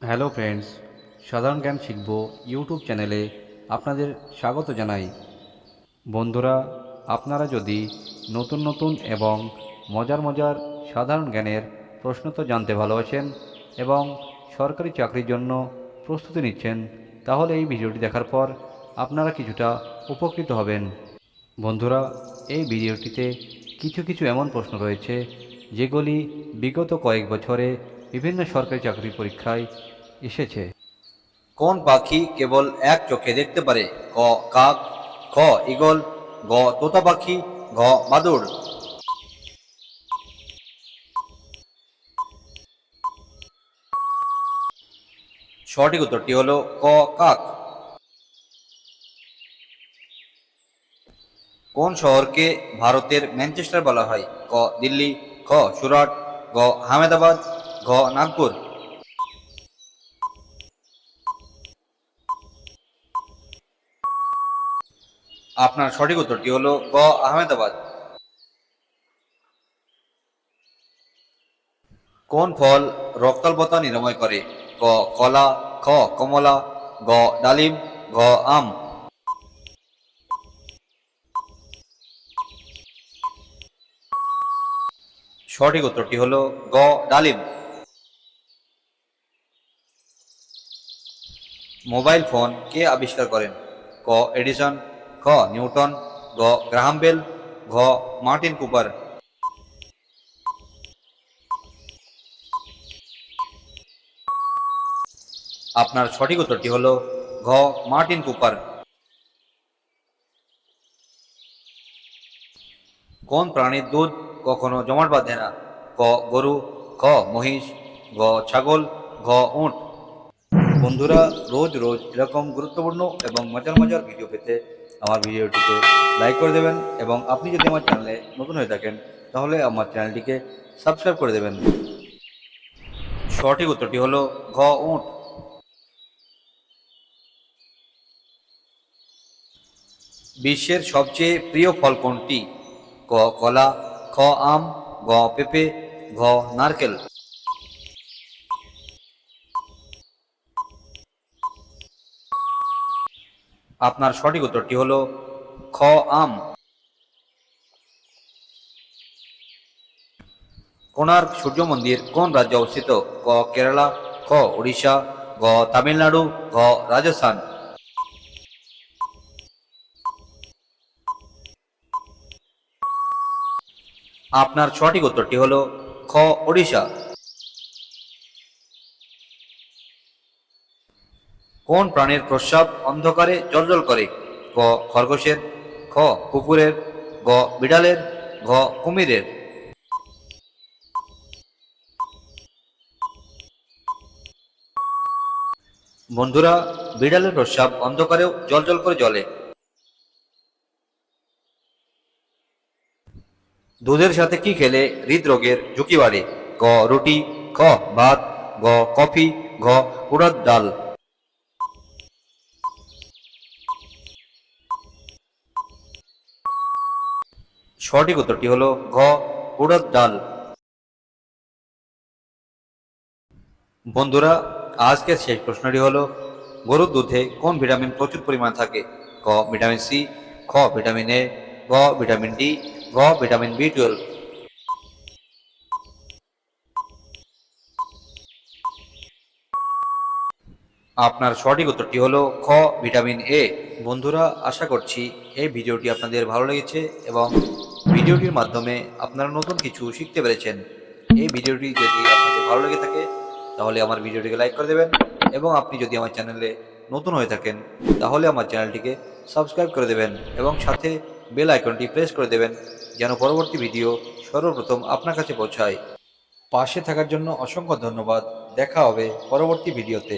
Hello friends, সাধারণ জ্ঞান শিখব ইউটিউব চ্যানেলে আপনাদের স্বাগত জানাই। বন্ধুরা, আপনারা যদি নতুন নতুন এবং মজার মজার সাধারণ জ্ঞানের প্রশ্নোত্তর জানতে ভালোবাসেন এবং সরকারি চাকরির জন্য প্রস্তুতি নিচ্ছেন, তাহলে এই ভিডিওটি দেখার পর আপনারা কিছুটা উপকৃত হবেন। বন্ধুরা, এই ভিডিওটিতে কিছু কিছু এমন প্রশ্ন রয়েছে যেগুলি বিগত কয়েক বছরে বিভিন্ন সরকারি চাকরির পরীক্ষায় এসেছে। কোন পাখি কেবল এক চোখে দেখতে পারে? ক কাক, খ ঈগল, গ তোতা পাখি, ঘ বাদুড়। সঠিক উত্তরটি হলো ক কাক। কোন শহরকে ভারতের ম্যানচেস্টার বলা হয়? ক দিল্লি, খ সুরাট, গ আহমেদাবাদ, ঘ নাগপুর। আপনার সঠিক উত্তরটি হলো গ আহমেদাবাদ। কোন ফল রক্তাল্পতা নিরাময় করে? ক কলা, খ কমলা, গ ডালিম, ঘ আম। সঠিক উত্তরটি হলো গ ডালিম। মোবাইল ফোন কে আবিষ্কার করেন? ক এডিসন, খ নিউটন, গ গ্রাহাম বেল, ঘ মার্টিন কুপার। আপনার সঠিক উত্তরটি হলো ঘ মার্টিন কুপার। কোন প্রাণীর দুধ কখনো জমাট বাঁধে না? ক গরু, খ মহিষ, গ ছাগল, ঘ উট। বন্ধুরা, রোজ রোজ এরকম গুরুত্বপূর্ণ এবং মজার মজার ভিডিও পেতে আমার ভিডিওটিকে লাইক করে দেবেন এবং আপনি যদি আমার চ্যানেলে নতুন হয়ে থাকেন তাহলে আমার চ্যানেলটিকে সাবস্ক্রাইব করে দেবেন। সঠিক উত্তরটি হলো ঘ উট। বিশ্বের সবচেয়ে প্রিয় ফল কোনটি? ক কলা, খ আম, গ পেঁপে, ঘ নারকেল। আপনার সঠিক উত্তরটি হলো খ আম। কোণার্ক সূর্য মন্দির কোন রাজ্যে অবস্থিত? ক কেরালা, খ উড়িষ্যা, গ তামিলনাড়ু, ঘ রাজস্থান। আপনার সঠিক উত্তরটি হলো খ ওড়িশা। কোন প্রাণীর প্রস্রাব অন্ধকারে জ্বলজ্বল করে? ক খরগোশের, খ কুকুরের, গ বিড়ালের, ঘ কুমিরের। বন্ধুরা, বিড়ালের প্রস্রাব অন্ধকারেও জ্বলজ্বল করে জ্বলে। দুধের সাথে কি খেলে হৃদরোগের ঝুঁকি বাড়ে? ক রুটি, খ ভাত, গ কফি, ঘ উড়দ ডাল। সঠিক উত্তরটি হলো ঘ উড়দ ডাল। বন্ধুরা, আজকের শেষ প্রশ্নটি হলো গরুর দুধে কোন ভিটামিন প্রচুর পরিমাণ থাকে? ক ভিটামিন সি, খ ভিটামিন এ, গ ভিটামিন ডি, ঘ ভিটামিন বি12। আপনার সঠিক উত্তরটি হলো খ ভিটামিন এ। বন্ধুরা, আশা করছি এই ভিডিওটি আপনাদের ভালো লেগেছে এবং ভিডিওটির মাধ্যমে আপনারা নতুন কিছু শিখতে পেরেছেন। এই ভিডিওটি যদি আপনাদের ভালো লেগে থাকে তাহলে আমার ভিডিওটিকে লাইক করে দেবেন এবং আপনি যদি আমার চ্যানেলে নতুন হয়ে থাকেন তাহলে আমার চ্যানেলটিকে সাবস্ক্রাইব করে দেবেন এবং সাথে বেল আইকনটি প্রেস করে দেবেন যেন পরবর্তী ভিডিও সর্বপ্রথম আপনার কাছে পৌঁছায়। পাশে থাকার জন্য অসংখ্য ধন্যবাদ। দেখা হবে পরবর্তী ভিডিওতে।